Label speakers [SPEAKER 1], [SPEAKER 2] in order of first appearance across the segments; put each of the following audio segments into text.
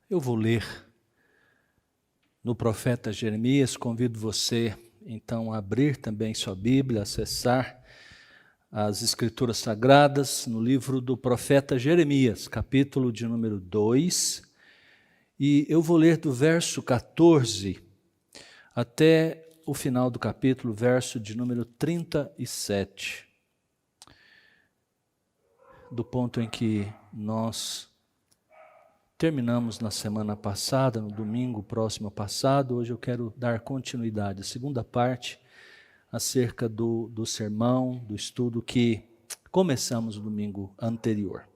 [SPEAKER 1] Eu vou ler no profeta Jeremias. Convido você, então, a abrir também sua Bíblia, acessar as Escrituras Sagradas no livro do profeta Jeremias, capítulo de número 2. E eu vou ler do verso 14 até o final do capítulo, verso de número 37. Do ponto em que nós terminamos na semana passada, no domingo próximo passado. Hoje eu quero dar continuidade, a segunda parte, acerca do sermão, do estudo que começamos no domingo anterior.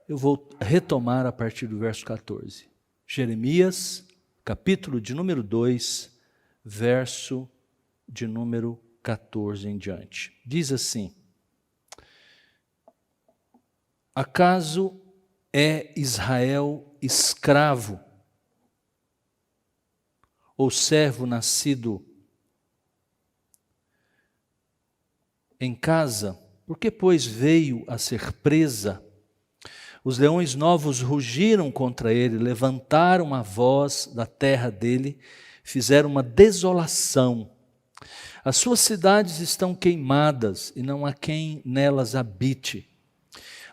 [SPEAKER 1] Eu vou retomar a partir do verso 14. Jeremias, capítulo de número 2, verso de número 14 em diante. Diz assim: acaso é Israel escravo ou servo nascido em casa? Por que, pois, veio a ser presa? Os leões novos rugiram contra ele, levantaram a voz da terra dele, fizeram uma desolação. As suas cidades estão queimadas e não há quem nelas habite.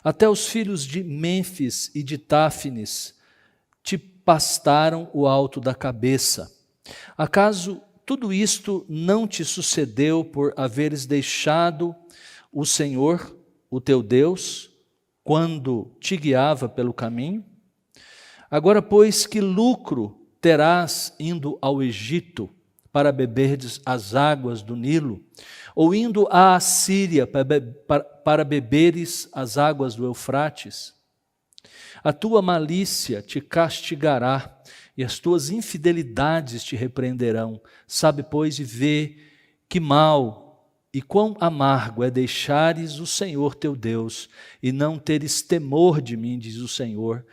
[SPEAKER 1] Até os filhos de Mênfis e de Táfnis te pastaram o alto da cabeça. Acaso tudo isto não te sucedeu por haveres deixado o Senhor, o teu Deus, quando te guiava pelo caminho? Agora, pois, que lucro terás indo ao Egito para beberdes as águas do Nilo, ou indo à Assíria para beberes as águas do Eufrates? A tua malícia te castigará, e as tuas infidelidades te repreenderão. Sabe, pois, e vê que mal e quão amargo é deixares o Senhor teu Deus, e não teres temor de mim, diz o Senhor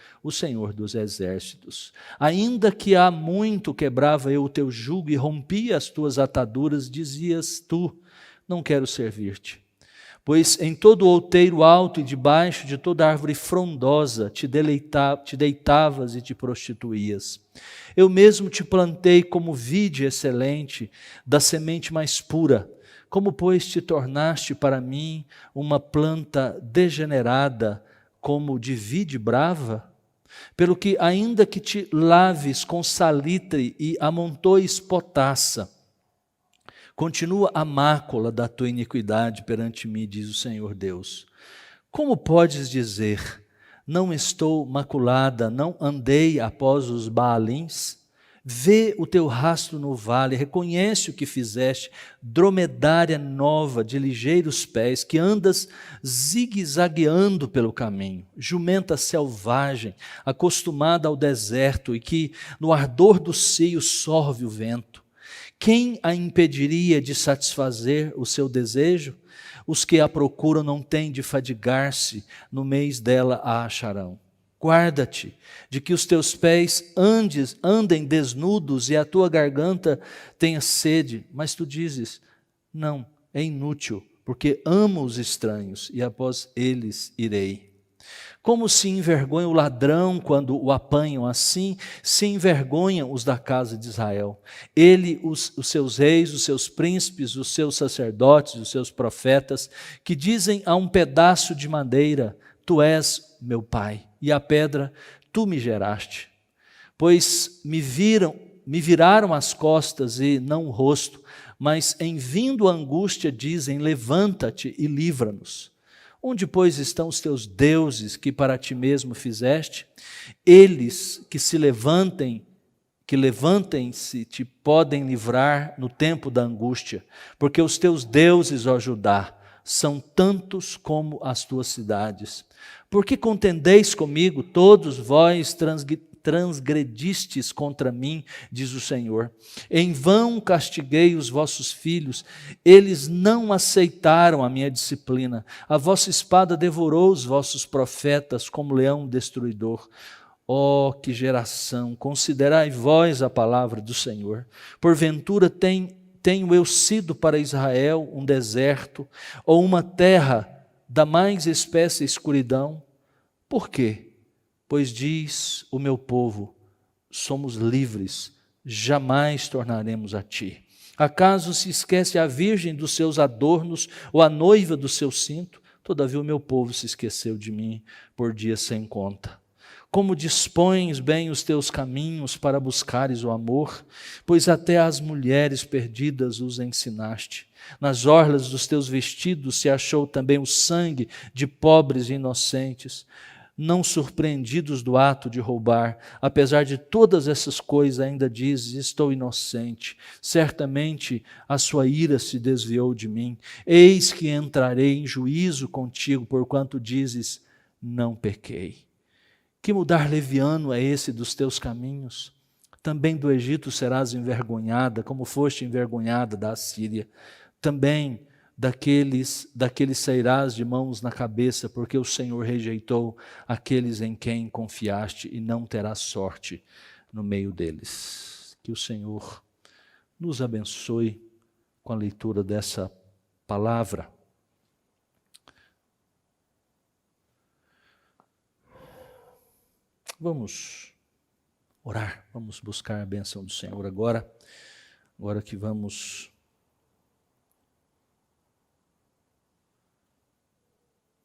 [SPEAKER 1] dos exércitos. Ainda que há muito quebrava eu o teu jugo e rompia as tuas ataduras, dizias tu: não quero servir-te. Pois em todo outeiro alto e debaixo de toda árvore frondosa te deitavas e te prostituías. Eu mesmo te plantei como vide excelente, da semente mais pura. Como, pois, te tornaste para mim uma planta degenerada, como de vide brava? Pelo que, ainda que te laves com salitre e amontoes potassa, continua a mácula da tua iniquidade perante mim, diz o Senhor Deus. Como podes dizer: não estou maculada, não andei após os Baalins? Vê o teu rastro no vale, reconhece o que fizeste, dromedária nova de ligeiros pés, que andas zigue-zagueando pelo caminho, jumenta selvagem, acostumada ao deserto e que no ardor do seio sorve o vento. Quem a impediria de satisfazer o seu desejo? Os que a procuram não têm de fadigar-se, no mês dela a acharão. Guarda-te de que os teus pés andem desnudos e a tua garganta tenha sede. Mas tu dizes: não, é inútil, porque amo os estranhos e após eles irei. Como se envergonha o ladrão quando o apanham, assim se envergonham os da casa de Israel. Ele, os seus reis, os seus príncipes, os seus sacerdotes, os seus profetas, que dizem a um pedaço de madeira: tu és meu pai, e a pedra: tu me geraste. Pois me viraram as costas e não o rosto, mas em vindo a angústia dizem: levanta-te e livra-nos. Onde, pois, estão os teus deuses que para ti mesmo fizeste? Eles que levantem-se, te podem livrar no tempo da angústia, porque os teus deuses, ó Judá, são tantos como as tuas cidades. Por que contendeis comigo, todos vós transgredistes contra mim, diz o Senhor. Em vão castiguei os vossos filhos, eles não aceitaram a minha disciplina. A vossa espada devorou os vossos profetas como leão destruidor. Ó, que geração! Considerai vós a palavra do Senhor. Porventura tenho eu sido para Israel um deserto, ou uma terra da mais espessa escuridão? Por quê? Pois diz o meu povo, somos livres, jamais tornaremos a ti. Acaso se esquece a virgem dos seus adornos, ou a noiva do seu cinto? Todavia o meu povo se esqueceu de mim por dias sem conta. Como dispões bem os teus caminhos para buscares o amor, pois até às mulheres perdidas os ensinaste. Nas orlas dos teus vestidos se achou também o sangue de pobres e inocentes, não surpreendidos do ato de roubar. Apesar de todas essas coisas, ainda dizes, estou inocente. Certamente a sua ira se desviou de mim. Eis que entrarei em juízo contigo, porquanto dizes, não pequei. Que mudar leviano é esse dos teus caminhos? Também do Egito serás envergonhada, como foste envergonhada da Assíria. Também daqueles sairás de mãos na cabeça, porque o Senhor rejeitou aqueles em quem confiaste e não terás sorte no meio deles. Que o Senhor nos abençoe com a leitura dessa palavra. Vamos orar, vamos buscar a bênção do Senhor agora que vamos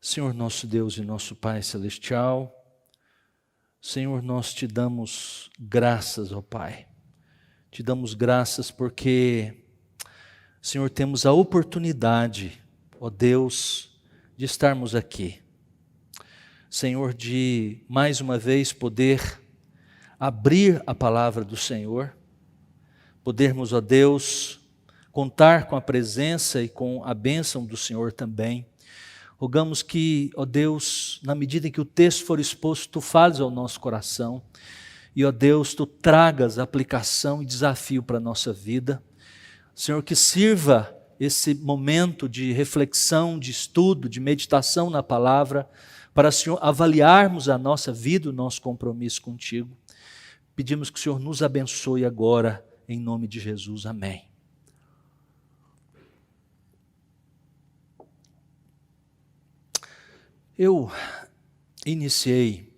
[SPEAKER 1] Senhor nosso Deus e nosso Pai Celestial, Senhor, nós te damos graças, ó Pai. Te damos graças porque, Senhor, temos a oportunidade, ó Deus, de estarmos aqui. Senhor, de mais uma vez poder abrir a palavra do Senhor, podermos, ó Deus, contar com a presença e com a bênção do Senhor também. Rogamos que, ó Deus, na medida em que o texto for exposto, Tu fales ao nosso coração e, ó Deus, Tu tragas aplicação e desafio para a nossa vida. Senhor, que sirva esse momento de reflexão, de estudo, de meditação na palavra, para, Senhor, avaliarmos a nossa vida, o nosso compromisso contigo. Pedimos que o Senhor nos abençoe agora, em nome de Jesus. Amém. Eu iniciei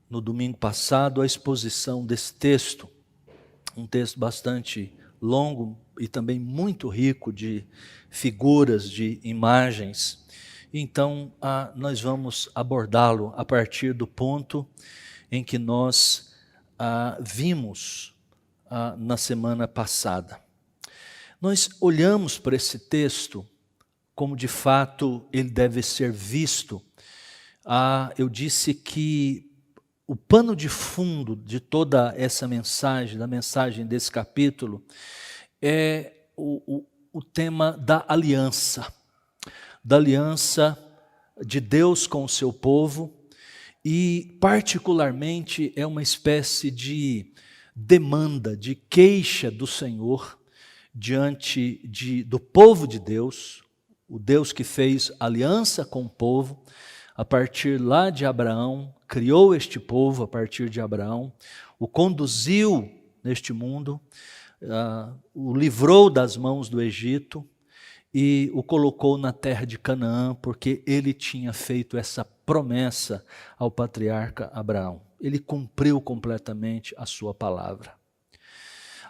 [SPEAKER 1] no domingo passado a exposição desse texto, um texto bastante longo e também muito rico de figuras, de imagens. Então, nós vamos abordá-lo a partir do ponto em que nós vimos na semana passada. Nós olhamos para esse texto como de fato ele deve ser visto. Eu disse que o pano de fundo de toda essa mensagem, da mensagem desse capítulo, é o tema da aliança de Deus com o seu povo, e particularmente é uma espécie de demanda, de queixa do Senhor diante do povo de Deus, o Deus que fez aliança com o povo, a partir lá de Abraão, criou este povo a partir de Abraão, o conduziu neste mundo, o livrou das mãos do Egito e o colocou na terra de Canaã, porque ele tinha feito essa promessa ao patriarca Abraão. Ele cumpriu completamente a sua palavra.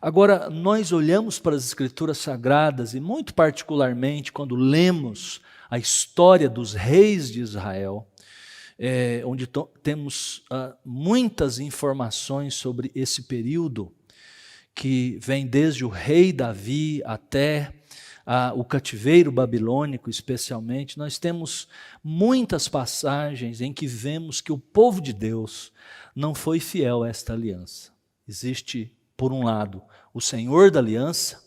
[SPEAKER 1] Agora, nós olhamos para as Escrituras Sagradas e muito particularmente quando lemos a história dos reis de Israel, onde temos muitas informações sobre esse período, que vem desde o rei Davi até o cativeiro babilônico especialmente. Nós temos muitas passagens em que vemos que o povo de Deus não foi fiel a esta aliança. Existe, por um lado, o Senhor da aliança,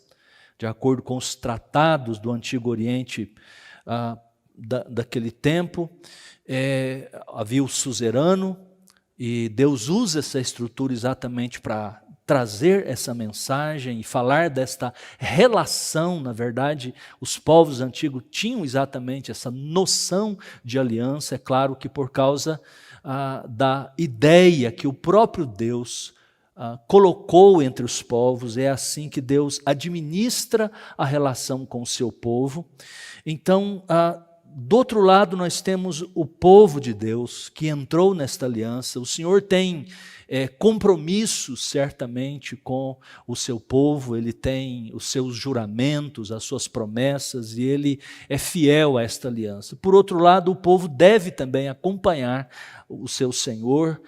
[SPEAKER 1] de acordo com os tratados do Antigo Oriente daquele tempo, havia o suzerano, e Deus usa essa estrutura exatamente para trazer essa mensagem e falar desta relação. Na verdade, os povos antigos tinham exatamente essa noção de aliança, é claro que por causa da ideia que o próprio Deus colocou entre os povos. É assim que Deus administra a relação com o seu povo. Então, do outro lado, nós temos o povo de Deus que entrou nesta aliança. O Senhor tem compromissos, certamente, com o seu povo, Ele tem os seus juramentos, as suas promessas, e Ele é fiel a esta aliança. Por outro lado, o povo deve também acompanhar o seu Senhor,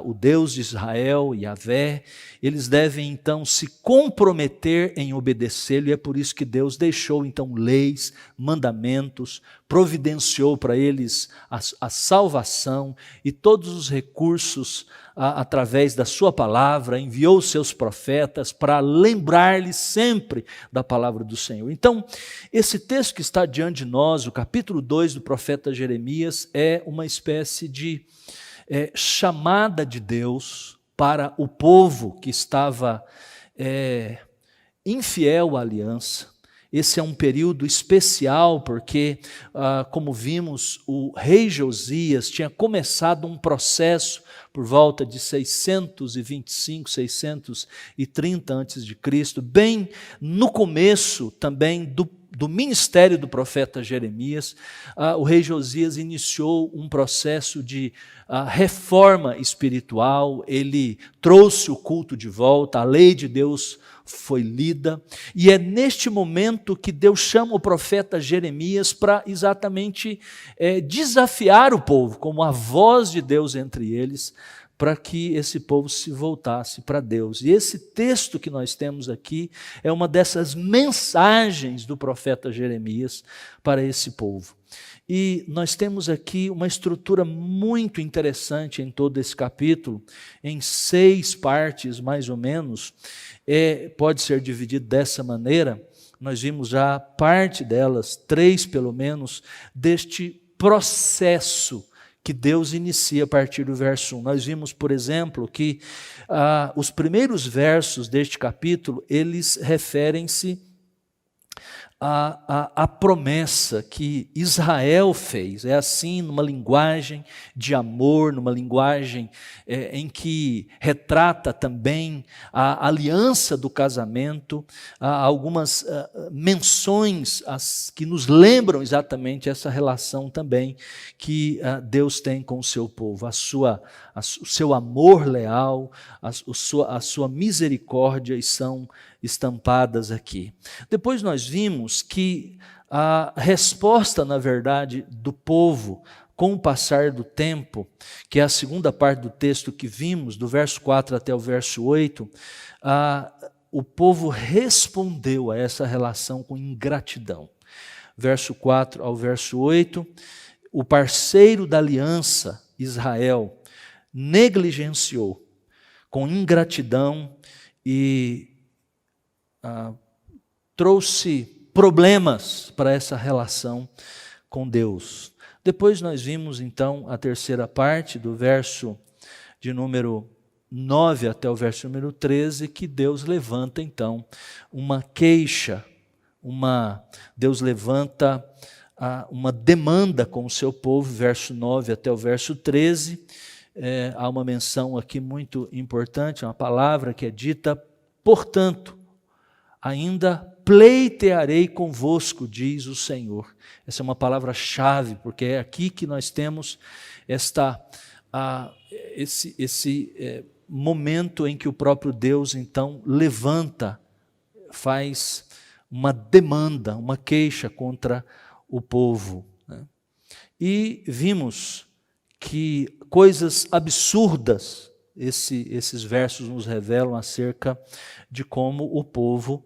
[SPEAKER 1] o Deus de Israel, Yahvé. Eles devem, então, se comprometer em obedecê-lo, e é por isso que Deus deixou, então, leis, mandamentos, providenciou para eles a salvação e todos os recursos através da sua palavra, enviou os seus profetas para lembrar-lhes sempre da palavra do Senhor. Então, esse texto que está diante de nós, o capítulo 2 do profeta Jeremias, é uma espécie de chamada de Deus para o povo que estava infiel à aliança. Esse é um período especial porque, como vimos, o rei Josias tinha começado um processo por volta de 625, 630 a.C., bem no começo também do ministério do profeta Jeremias. O rei Josias iniciou um processo de reforma espiritual, ele trouxe o culto de volta, a lei de Deus foi lida, e é neste momento que Deus chama o profeta Jeremias para exatamente desafiar o povo, como a voz de Deus entre eles, para que esse povo se voltasse para Deus. E esse texto que nós temos aqui é uma dessas mensagens do profeta Jeremias para esse povo. E nós temos aqui uma estrutura muito interessante em todo esse capítulo, em 6 partes mais ou menos, pode ser dividido dessa maneira. Nós vimos já parte delas, 3 pelo menos, deste processo que Deus inicia a partir do verso 1. Nós vimos, por exemplo, que os primeiros versos deste capítulo, eles referem-se a promessa que Israel fez. É assim, numa linguagem de amor, numa linguagem em que retrata também a aliança do casamento, algumas menções que nos lembram exatamente essa relação também que Deus tem com o seu povo, o seu amor leal, a sua misericórdia, e são estampadas aqui. Depois nós vimos que a resposta, na verdade, do povo com o passar do tempo, que é a segunda parte do texto que vimos, do verso 4 até o verso 8, o povo respondeu a essa relação com ingratidão. Verso 4 ao verso 8, o parceiro da aliança, Israel, negligenciou com ingratidão e trouxe problemas para essa relação com Deus. Depois nós vimos então a terceira parte, do verso de número 9 até o verso número 13, que Deus levanta então uma queixa, Deus levanta uma demanda com o seu povo, verso 9 até o verso 13, há uma menção aqui muito importante, uma palavra que é dita: portanto, ainda pleitearei convosco, diz o Senhor. Essa é uma palavra-chave, porque é aqui que nós temos esse momento em que o próprio Deus, então, levanta, faz uma demanda, uma queixa contra o povo. E vimos que coisas absurdas esses versos nos revelam acerca de como o povo,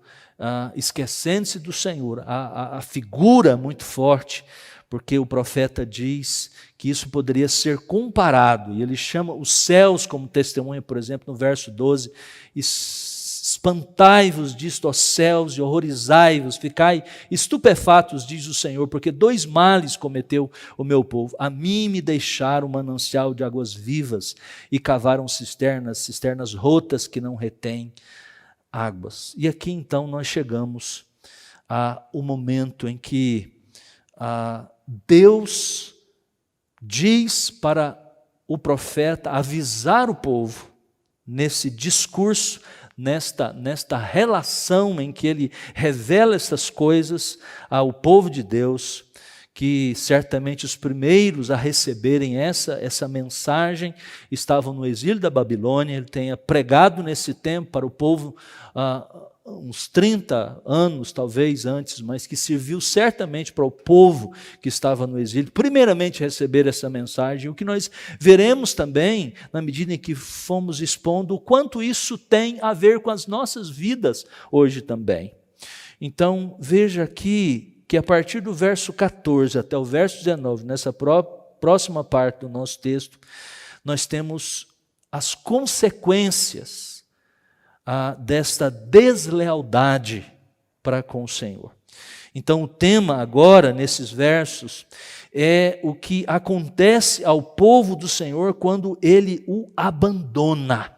[SPEAKER 1] esquecendo-se do Senhor, a figura muito forte, porque o profeta diz que isso poderia ser comparado, e ele chama os céus como testemunha, por exemplo, no verso 12, espantai-vos disto, ó céus, e horrorizai-vos, ficai estupefatos, diz o Senhor, porque 2 males cometeu o meu povo. A mim me deixaram um manancial de águas vivas e cavaram cisternas rotas que não retêm águas. E aqui então nós chegamos ao momento em que Deus diz para o profeta avisar o povo nesse discurso, nesta relação em que ele revela essas coisas ao povo de Deus, que certamente os primeiros a receberem essa mensagem estavam no exílio da Babilônia. Ele tenha pregado nesse tempo para o povo uns 30 anos, talvez antes, mas que serviu certamente para o povo que estava no exílio, primeiramente receber essa mensagem. O que nós veremos também, na medida em que fomos expondo, o quanto isso tem a ver com as nossas vidas hoje também. Então, veja aqui que a partir do verso 14 até o verso 19, nessa próxima parte do nosso texto, nós temos as consequências desta deslealdade para com o Senhor. Então, o tema agora, nesses versos, é o que acontece ao povo do Senhor quando ele o abandona.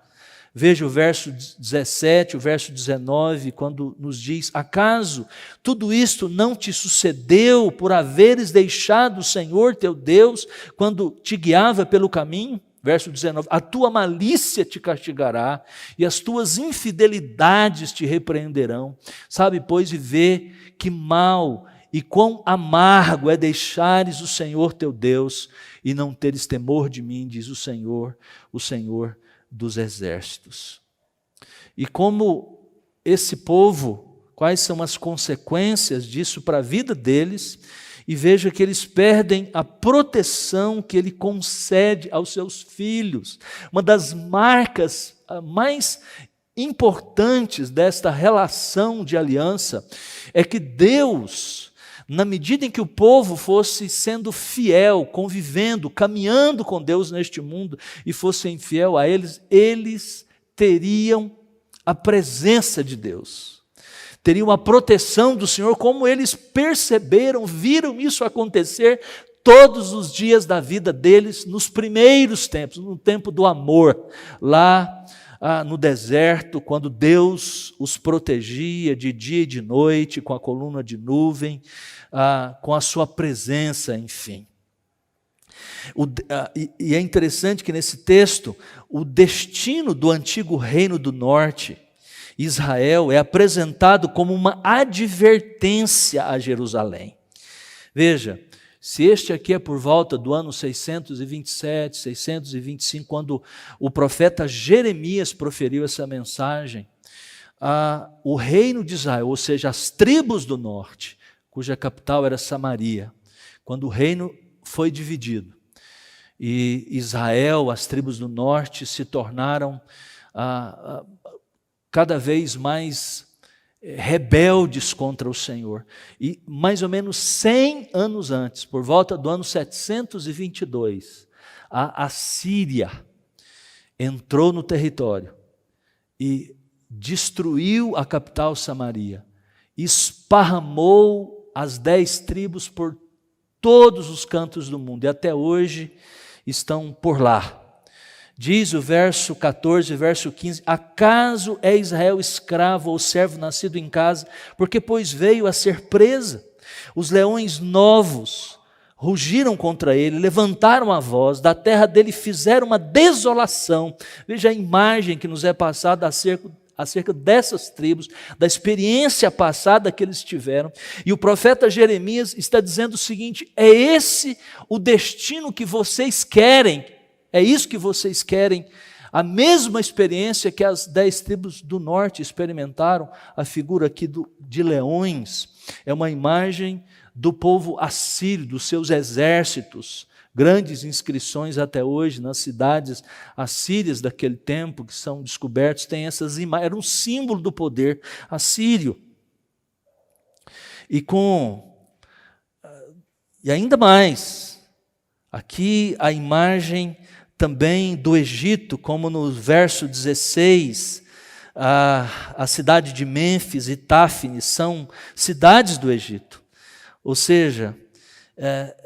[SPEAKER 1] Veja o verso 17, o verso 19, quando nos diz: acaso tudo isto não te sucedeu por haveres deixado o Senhor teu Deus quando te guiava pelo caminho? Verso 19, a tua malícia te castigará e as tuas infidelidades te repreenderão. Sabe, pois, e vê que mal e quão amargo é deixares o Senhor teu Deus e não teres temor de mim, diz o Senhor dos exércitos. E como esse povo, quais são as consequências disso para a vida deles? E veja que eles perdem a proteção que ele concede aos seus filhos. Uma das marcas mais importantes desta relação de aliança é que Deus, na medida em que o povo fosse sendo fiel, convivendo, caminhando com Deus neste mundo e fossem fiel a eles, eles teriam a presença de Deus. Teriam a proteção do Senhor, como eles perceberam, viram isso acontecer todos os dias da vida deles, nos primeiros tempos, no tempo do amor, lá no deserto, quando Deus os protegia de dia e de noite, com a coluna de nuvem, com a sua presença, enfim. E é interessante que nesse texto, o destino do antigo reino do norte, Israel, é apresentado como uma advertência a Jerusalém. Veja, se este aqui é por volta do ano 627, 625, quando o profeta Jeremias proferiu essa mensagem, o reino de Israel, ou seja, as tribos do norte, cuja capital era Samaria, quando o reino foi dividido, e Israel, as tribos do norte, se tornaram cada vez mais rebeldes contra o Senhor. E mais ou menos 100 anos antes, por volta do ano 722, a Assíria entrou no território e destruiu a capital Samaria, esparramou as 10 tribos por todos os cantos do mundo, e até hoje estão por lá. Diz o verso 14, verso 15, acaso é Israel escravo ou servo nascido em casa, porque pois veio a ser presa? Os leões novos rugiram contra ele, levantaram a voz, da terra dele fizeram uma desolação. Veja a imagem que nos é passada acerca dessas tribos, da experiência passada que eles tiveram. E o profeta Jeremias está dizendo o seguinte: é esse o destino que vocês querem? É isso que vocês querem? A mesma experiência que as 10 tribos do norte experimentaram. A figura aqui de leões é uma imagem do povo assírio, dos seus exércitos. Grandes inscrições até hoje nas cidades assírias daquele tempo que são descobertos, tem essas imagens. Era um símbolo do poder assírio. E ainda mais, aqui a imagem também do Egito, como no verso 16, a cidade de Mênfis e Táfnis são cidades do Egito. Ou seja,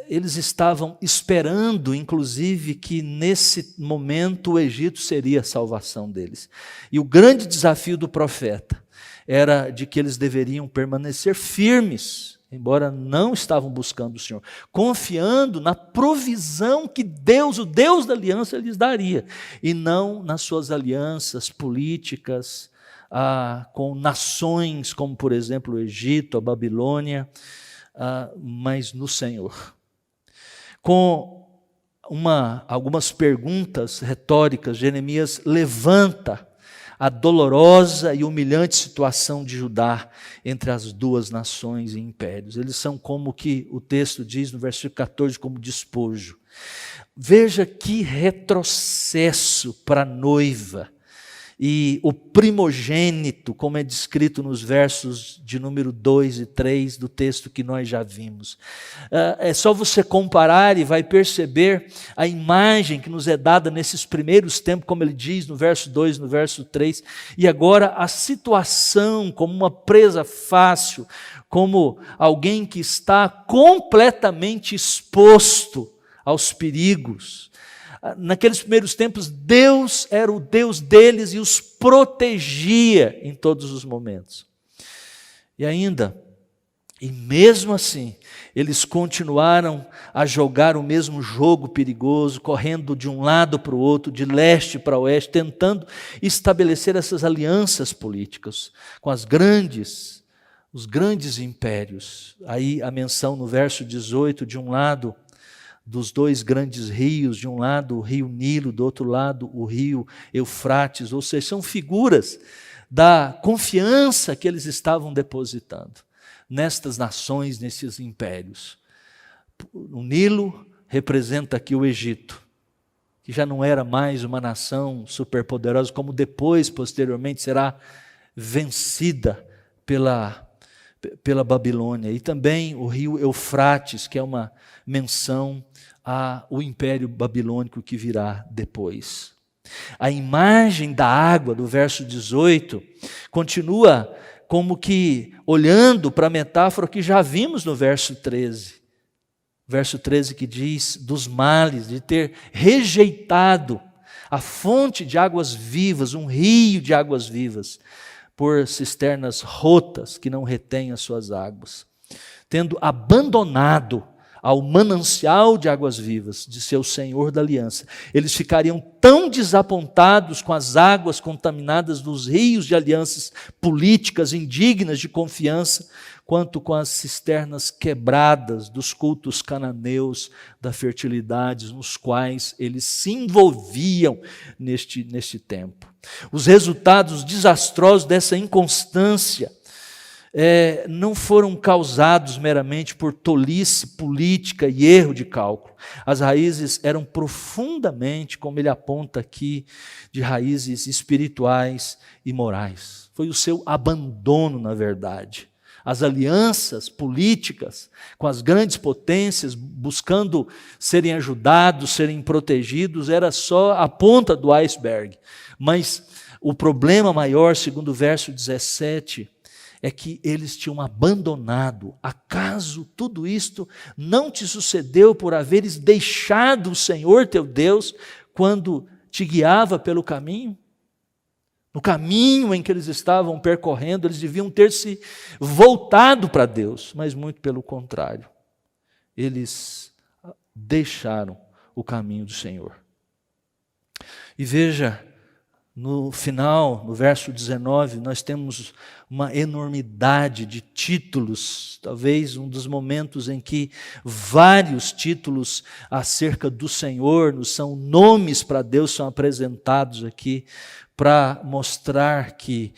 [SPEAKER 1] eles estavam esperando, inclusive, que nesse momento o Egito seria a salvação deles. E o grande desafio do profeta era de que eles deveriam permanecer firmes, embora não estavam buscando o Senhor, confiando na provisão que Deus, o Deus da aliança, lhes daria, e não nas suas alianças políticas com nações como, por exemplo, o Egito, a Babilônia, mas no Senhor. Com algumas perguntas retóricas, Jeremias levanta a dolorosa e humilhante situação de Judá entre as duas nações e impérios. Eles são como que o texto diz no versículo 14, como despojo. Veja que retrocesso para a noiva e o primogênito, como é descrito nos versos de número 2 e 3 do texto que nós já vimos. É só você comparar e vai perceber a imagem que nos é dada nesses primeiros tempos, como ele diz no verso 2, no verso 3, e agora a situação como uma presa fácil, como alguém que está completamente exposto aos perigos. Naqueles primeiros tempos, Deus era o Deus deles e os protegia em todos os momentos. E mesmo assim, eles continuaram a jogar o mesmo jogo perigoso, correndo de um lado para o outro, de leste para oeste, tentando estabelecer essas alianças políticas com os grandes impérios. Aí a menção no verso 18, de um lado, dos dois grandes rios, de um lado o rio Nilo, do outro lado o rio Eufrates, ou seja, são figuras da confiança que eles estavam depositando nestas nações, nesses impérios. O Nilo representa aqui o Egito, que já não era mais uma nação superpoderosa, como depois, posteriormente, será vencida pela Babilônia. E também o rio Eufrates, que é uma menção ao império babilônico que virá depois. A imagem da água do verso 18 continua como que olhando para a metáfora que já vimos no verso 13. Verso 13 que diz dos males, de ter rejeitado a fonte de águas vivas, um rio de águas vivas, por cisternas rotas que não retêm as suas águas, tendo abandonado ao manancial de águas vivas de seu Senhor da aliança, eles ficariam tão desapontados com as águas contaminadas dos rios de alianças políticas indignas de confiança, quanto com as cisternas quebradas dos cultos cananeus da fertilidade, nos quais eles se envolviam neste tempo. Os resultados desastrosos dessa inconstância não foram causados meramente por tolice política e erro de cálculo. As raízes eram profundamente, como ele aponta aqui, de raízes espirituais e morais. Foi o seu abandono, na verdade. As alianças políticas com as grandes potências, buscando serem ajudados, serem protegidos, era só a ponta do iceberg. Mas o problema maior, segundo o verso 17, é que eles tinham abandonado. Acaso tudo isto não te sucedeu por haveres deixado o Senhor teu Deus quando te guiava pelo caminho? No caminho em que eles estavam percorrendo, eles deviam ter se voltado para Deus, mas muito pelo contrário. Eles deixaram o caminho do Senhor. E veja, no final, no verso 19, nós temos uma enormidade de títulos, talvez um dos momentos em que vários títulos acerca do Senhor, são nomes para Deus, são apresentados aqui, para mostrar que,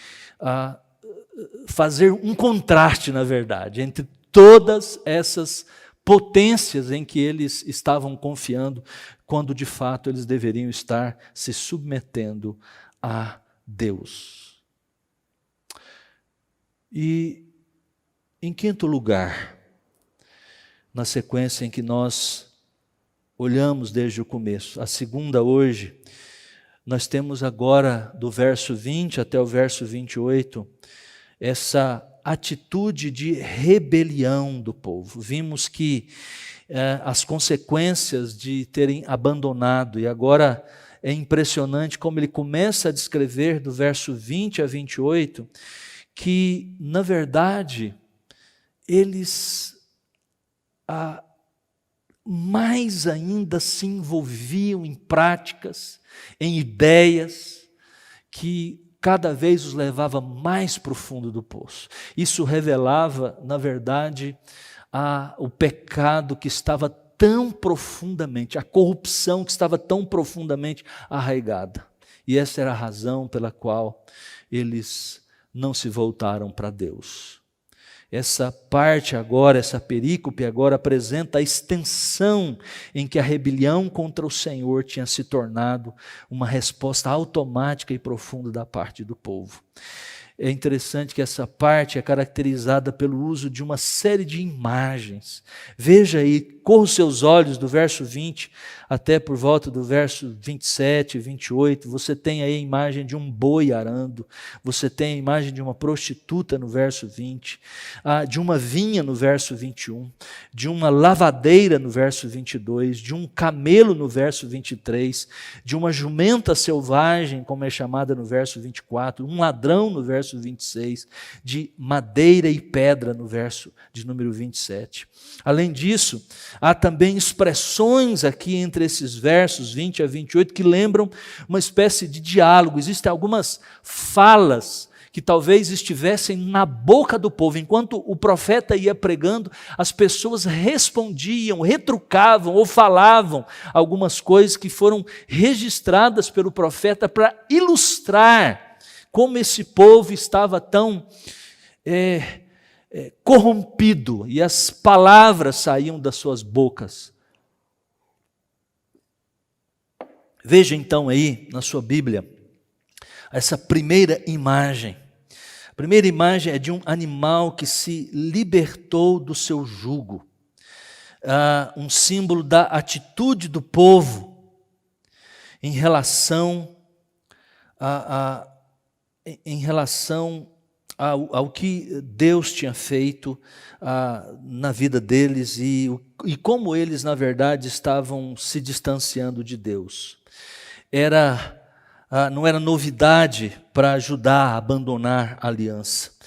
[SPEAKER 1] fazer um contraste, na verdade, entre todas essas potências em que eles estavam confiando, quando de fato eles deveriam estar se submetendo a Deus. E, em quinto lugar, na sequência em que nós olhamos desde o começo, a segunda hoje, nós temos agora, do verso 20 até o verso 28, essa atitude de rebelião do povo. Vimos que as consequências de terem abandonado, e agora é impressionante como ele começa a descrever do verso 20 a 28, que, na verdade, eles mais ainda se envolviam em práticas, em ideias, que cada vez os levava mais para o fundo do poço. Isso revelava, na verdade, o pecado que estava tão profundamente, a corrupção que estava tão profundamente arraigada. E essa era a razão pela qual eles não se voltaram para Deus. Essa parte agora, essa perícope agora apresenta a extensão em que a rebelião contra o Senhor tinha se tornado uma resposta automática e profunda da parte do povo. É interessante que essa parte é caracterizada pelo uso de uma série de imagens. Veja aí, corra os seus olhos do verso 20 até por volta do verso 27, 28. Você tem aí a imagem de um boi arando. Você tem a imagem de uma prostituta no verso 20. De uma vinha no verso 21. De uma lavadeira no verso 22. De um camelo no verso 23. De uma jumenta selvagem, como é chamada no verso 24. Um ladrão no verso 26, de madeira e pedra no verso de número 27. Além disso, há também expressões aqui entre esses versos 20 a 28 que lembram uma espécie de diálogo. Existem algumas falas que talvez estivessem na boca do povo. Enquanto o profeta ia pregando, as pessoas respondiam, retrucavam ou falavam algumas coisas que foram registradas pelo profeta para ilustrar como esse povo estava tão corrompido, e as palavras saíam das suas bocas. Veja então aí na sua Bíblia, essa primeira imagem. A primeira imagem é de um animal que se libertou do seu jugo. Um símbolo da atitude do povo em relação ao que Deus tinha feito na vida deles e como eles, na verdade, estavam se distanciando de Deus. Não era novidade para Judá abandonar a aliança.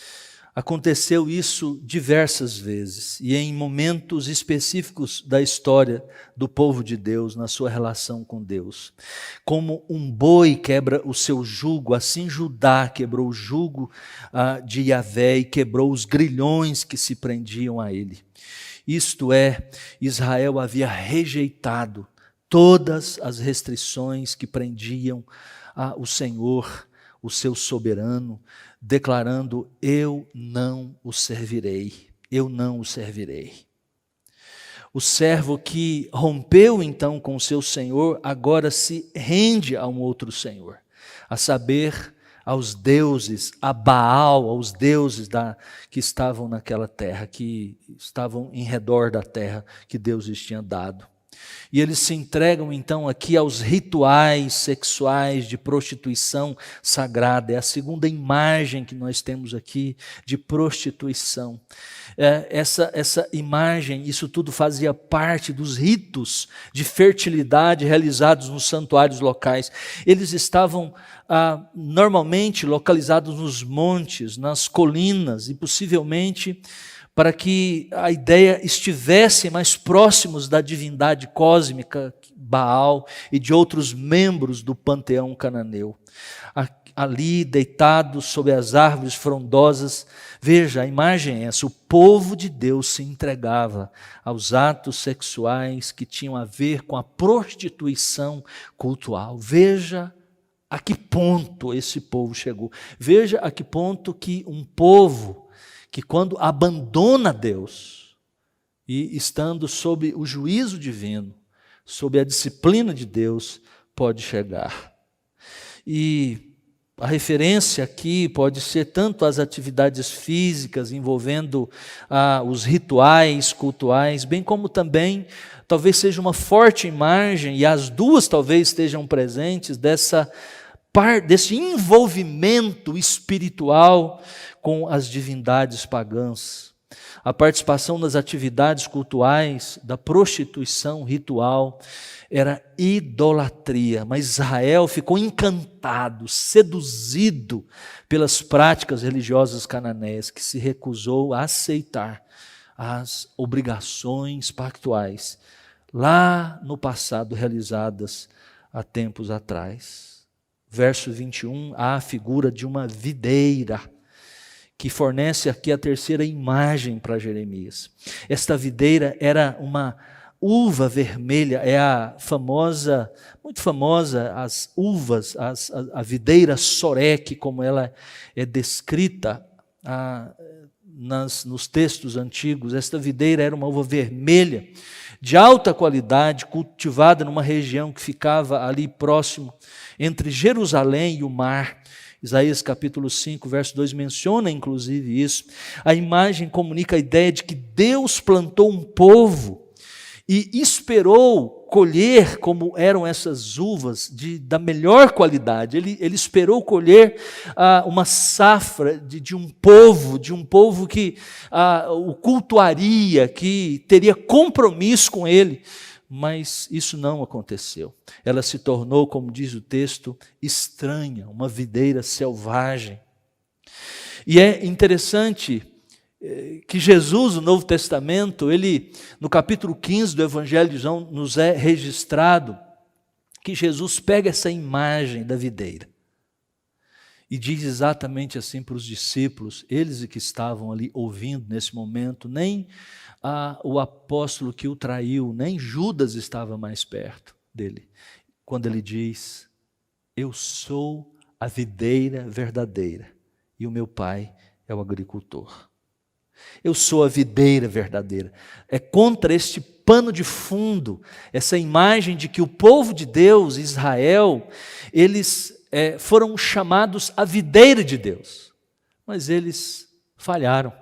[SPEAKER 1] Aconteceu isso diversas vezes e em momentos específicos da história do povo de Deus, na sua relação com Deus. Como um boi quebra o seu jugo, assim Judá quebrou o jugo de Yahvé e quebrou os grilhões que se prendiam a ele. Isto é, Israel havia rejeitado todas as restrições que prendiam o Senhor, o seu soberano, declarando: eu não o servirei, eu não o servirei. O servo que rompeu então com o seu senhor, agora se rende a um outro senhor, a saber, aos deuses, a Baal, aos deuses que estavam naquela terra, que estavam em redor da terra que Deus lhes tinha dado. E eles se entregam então aqui aos rituais sexuais de prostituição sagrada. É a segunda imagem que nós temos aqui de prostituição. Essa imagem, isso tudo fazia parte dos ritos de fertilidade realizados nos santuários locais. Eles estavam normalmente localizados nos montes, nas colinas e possivelmente para que a ideia estivesse mais próximos da divindade cósmica, Baal, e de outros membros do panteão cananeu. Ali, deitados sob as árvores frondosas, veja, a imagem é essa: o povo de Deus se entregava aos atos sexuais que tinham a ver com a prostituição cultual. Veja a que ponto esse povo chegou. Veja a que ponto que um povo que quando abandona Deus e estando sob o juízo divino, sob a disciplina de Deus, pode chegar. E a referência aqui pode ser tanto às atividades físicas envolvendo os rituais cultuais, bem como também talvez seja uma forte imagem, e as duas talvez estejam presentes, desse envolvimento espiritual com as divindades pagãs. A participação nas atividades cultuais, da prostituição ritual, era idolatria, mas Israel ficou encantado, seduzido pelas práticas religiosas cananeias, que se recusou a aceitar as obrigações pactuais, lá no passado realizadas há tempos atrás. Verso 21, há a figura de uma videira, que fornece aqui a terceira imagem para Jeremias. Esta videira era uma uva vermelha, é a famosa, muito famosa, as uvas, a videira Sorek, como ela é descrita nos textos antigos. Esta videira era uma uva vermelha, de alta qualidade, cultivada numa região que ficava ali próximo, entre Jerusalém e o mar. Isaías capítulo 5, verso 2 menciona inclusive isso. A imagem comunica a ideia de que Deus plantou um povo e esperou colher, como eram essas uvas, da melhor qualidade. Ele esperou colher uma safra de um povo que o cultuaria, que teria compromisso com ele. Mas isso não aconteceu. Ela se tornou, como diz o texto, estranha, uma videira selvagem. E é interessante que Jesus, no Novo Testamento, ele, no capítulo 15 do Evangelho de João, nos é registrado que Jesus pega essa imagem da videira e diz exatamente assim para os discípulos, eles que estavam ali ouvindo nesse momento, nem o apóstolo que o traiu, nem Judas estava mais perto dele, quando ele diz: eu sou a videira verdadeira e o meu pai é o agricultor. Eu sou a videira verdadeira. É contra este pano de fundo, essa imagem de que o povo de Deus, Israel, eles foram chamados a videira de Deus, mas eles falharam.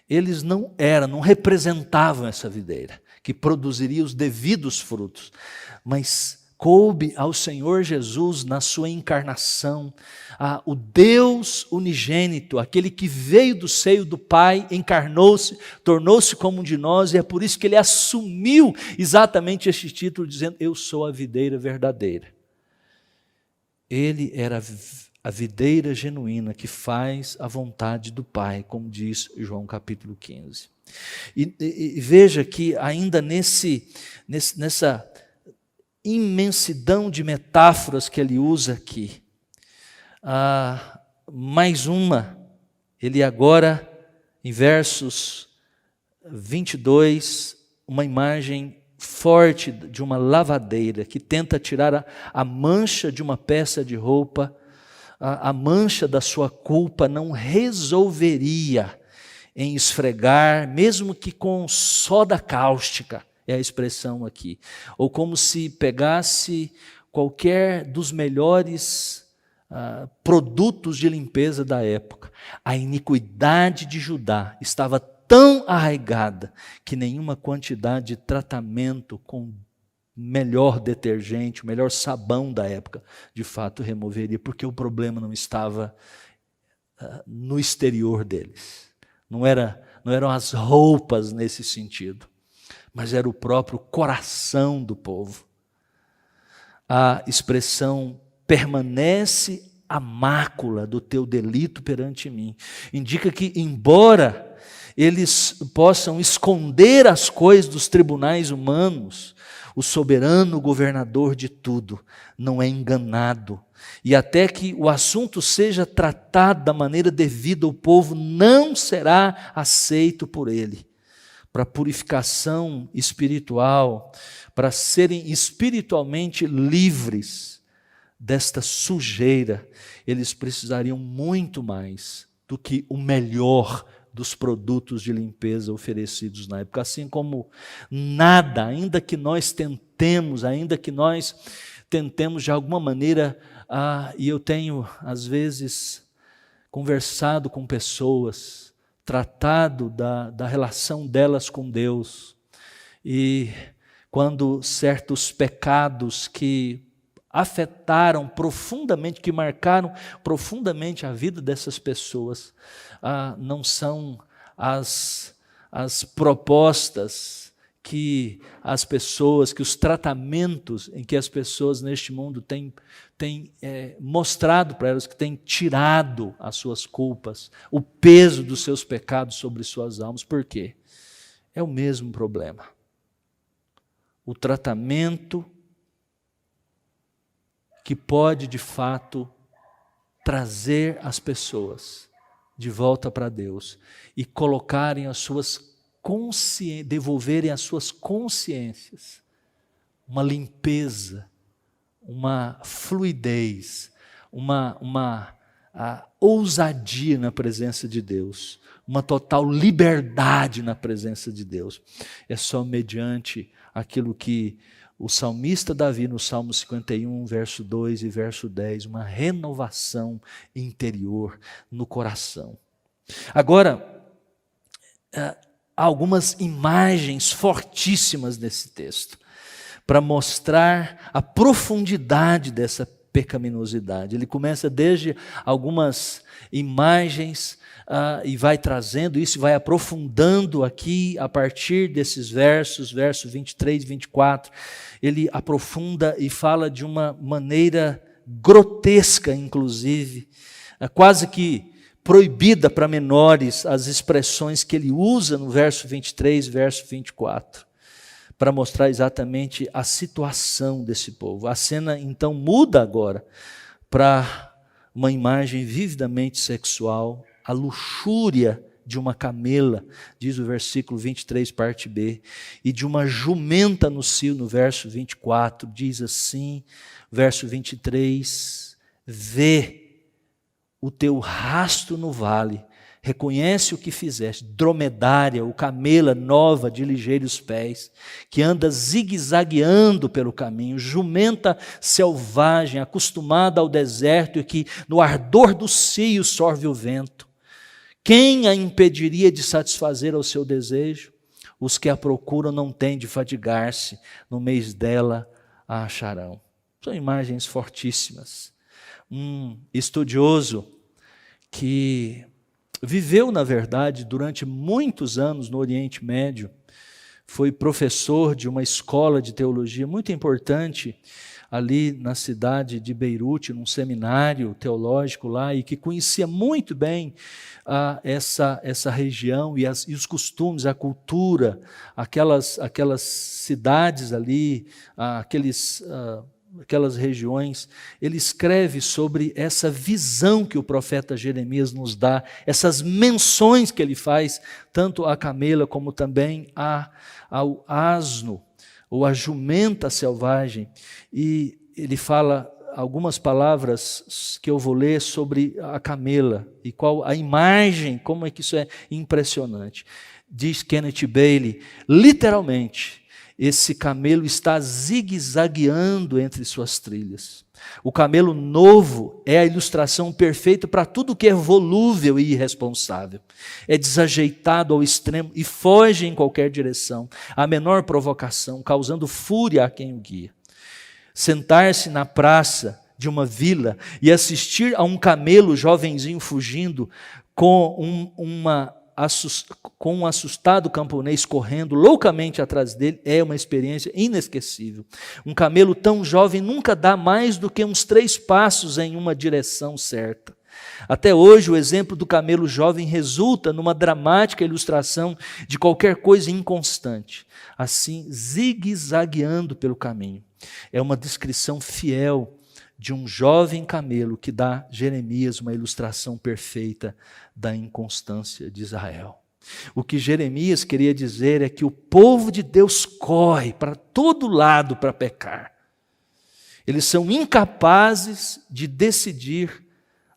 [SPEAKER 1] Eles não representavam essa videira, que produziria os devidos frutos, mas coube ao Senhor Jesus, na sua encarnação, o Deus unigênito, aquele que veio do seio do Pai, encarnou-se, tornou-se como um de nós, e é por isso que ele assumiu exatamente este título, dizendo: eu sou a videira verdadeira. Ele era a videira genuína que faz a vontade do Pai, como diz João capítulo 15. E veja que ainda nessa imensidão de metáforas que ele usa aqui, mais uma, ele agora, em versos 22, uma imagem forte de uma lavadeira que tenta tirar a mancha de uma peça de roupa. A mancha da sua culpa não resolveria em esfregar, mesmo que com soda cáustica, é a expressão aqui, ou como se pegasse qualquer dos melhores produtos de limpeza da época. A iniquidade de Judá estava tão arraigada que nenhuma quantidade de tratamento com melhor detergente, o melhor sabão da época, de fato removeria, porque o problema não estava no exterior deles. Não eram as roupas nesse sentido, mas era o próprio coração do povo. A expressão permanece a mácula do teu delito perante mim indica que, embora eles possam esconder as coisas dos tribunais humanos, o soberano governador de tudo não é enganado. E até que o assunto seja tratado da maneira devida, o povo não será aceito por ele. Para purificação espiritual, para serem espiritualmente livres desta sujeira, eles precisariam muito mais do que o melhor dos produtos de limpeza oferecidos na época. Assim como nada, ainda que nós tentemos de alguma maneira, e eu tenho às vezes conversado com pessoas, tratado da relação delas com Deus, e quando certos pecados que afetaram profundamente, que marcaram profundamente a vida dessas pessoas, não são as propostas que as pessoas, que os tratamentos em que as pessoas neste mundo têm mostrado para elas, que têm tirado as suas culpas, o peso dos seus pecados sobre suas almas. Por quê? É o mesmo problema. O tratamento que pode, de fato, trazer as pessoas de volta para Deus e colocarem devolverem as suas consciências uma limpeza, uma fluidez, a ousadia na presença de Deus, uma total liberdade na presença de Deus. É só mediante aquilo que o salmista Davi, no Salmo 51, verso 2 e verso 10, uma renovação interior no coração. Agora, há algumas imagens fortíssimas nesse texto, para mostrar a profundidade dessa pecaminosidade. Ele começa desde algumas imagens e vai trazendo isso, vai aprofundando aqui a partir desses versos 23 e 24. Ele aprofunda e fala de uma maneira grotesca, inclusive, quase que proibida para menores, as expressões que ele usa no verso 23 e verso 24. Para mostrar exatamente a situação desse povo. A cena então muda agora para uma imagem vividamente sexual, a luxúria de uma camela, diz o versículo 23, parte B, e de uma jumenta no cio, no verso 24, diz assim, verso 23, vê o teu rastro no vale, reconhece o que fizeste, dromedária, o camela nova de ligeiros pés, que anda zigue-zagueando pelo caminho, jumenta selvagem, acostumada ao deserto e que no ardor do cio sorve o vento. Quem a impediria de satisfazer ao seu desejo? Os que a procuram não têm de fadigar-se, no mês dela a acharão. São imagens fortíssimas. Um estudioso que viveu, na verdade, durante muitos anos no Oriente Médio, foi professor de uma escola de teologia muito importante ali na cidade de Beirute, num seminário teológico lá, e que conhecia muito bem essa região e os costumes, a cultura, aquelas cidades ali, aquelas regiões. Ele escreve sobre essa visão que o profeta Jeremias nos dá, essas menções que ele faz, tanto à camela como também ao asno, ou à jumenta selvagem. E ele fala algumas palavras que eu vou ler sobre a camela, e qual a imagem, como é que isso é impressionante. Diz Kenneth Bailey, literalmente, esse camelo está zigue-zagueando entre suas trilhas. O camelo novo é a ilustração perfeita para tudo que é volúvel e irresponsável. É desajeitado ao extremo e foge em qualquer direção, à menor provocação, causando fúria a quem o guia. Sentar-se na praça de uma vila e assistir a um camelo jovenzinho fugindo com um assustado camponês correndo loucamente atrás dele, é uma experiência inesquecível. Um camelo tão jovem nunca dá mais do que uns 3 passos em uma direção certa. Até hoje, o exemplo do camelo jovem resulta numa dramática ilustração de qualquer coisa inconstante, assim, zigue-zagueando pelo caminho. É uma descrição fiel de um jovem camelo que dá a Jeremias uma ilustração perfeita da inconstância de Israel. O que Jeremias queria dizer é que o povo de Deus corre para todo lado para pecar. Eles são incapazes de decidir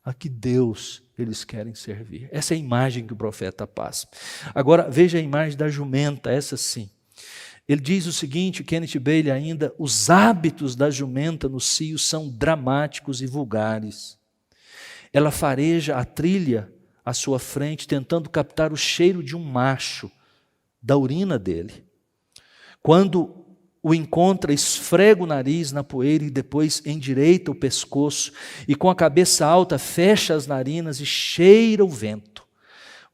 [SPEAKER 1] a que Deus eles querem servir. Essa é a imagem que o profeta passa. Agora, veja a imagem da jumenta, essa sim. Ele diz o seguinte, Kenneth Bailey ainda, os hábitos da jumenta no cio são dramáticos e vulgares. Ela fareja a trilha à sua frente, tentando captar o cheiro de um macho, da urina dele. Quando o encontra, esfrega o nariz na poeira e depois endireita o pescoço e com a cabeça alta fecha as narinas e cheira o vento.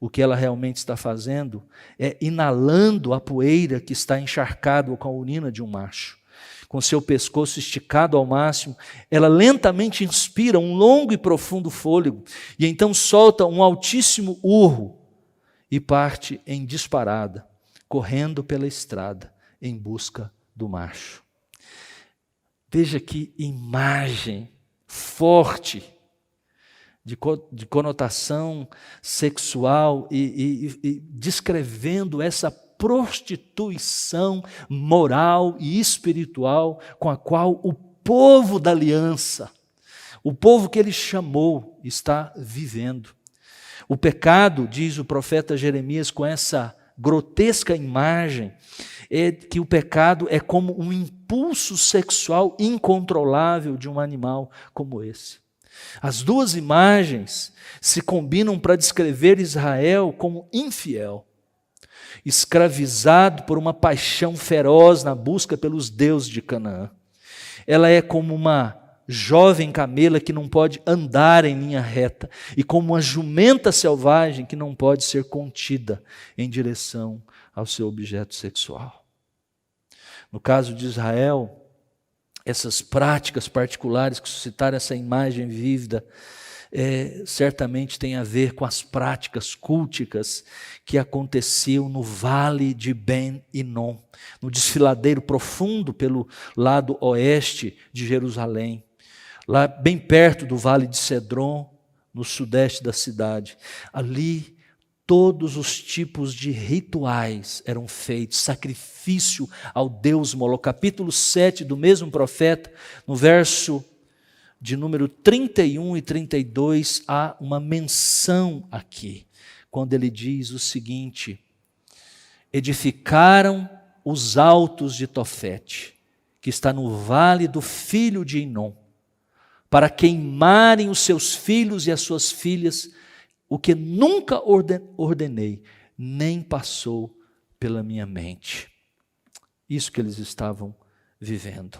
[SPEAKER 1] O que ela realmente está fazendo é inalando a poeira que está encharcada com a urina de um macho. Com seu pescoço esticado ao máximo, ela lentamente inspira um longo e profundo fôlego e então solta um altíssimo urro e parte em disparada, correndo pela estrada em busca do macho. Veja que imagem forte de conotação sexual e descrevendo essa prostituição moral e espiritual com a qual o povo da aliança, o povo que ele chamou, está vivendo. O pecado, diz o profeta Jeremias com essa grotesca imagem, é que o pecado é como um impulso sexual incontrolável de um animal como esse. As duas imagens se combinam para descrever Israel como infiel, escravizado por uma paixão feroz na busca pelos deuses de Canaã. Ela é como uma jovem camela que não pode andar em linha reta, e como uma jumenta selvagem que não pode ser contida em direção ao seu objeto sexual. No caso de Israel, essas práticas particulares que suscitaram essa imagem vívida, certamente tem a ver com as práticas culticas que aconteciam no vale de Ben-Hinom, no desfiladeiro profundo pelo lado oeste de Jerusalém, lá bem perto do vale de Cedron, no sudeste da cidade. Ali todos os tipos de rituais eram feitos, sacrifício ao deus Moloque. Capítulo 7 do mesmo profeta, no verso de número 31 e 32, há uma menção aqui, quando ele diz o seguinte: edificaram os altos de Tofete, que está no vale do filho de Inom, para queimarem os seus filhos e as suas filhas, o que nunca ordenei, nem passou pela minha mente. Isso que eles estavam vivendo.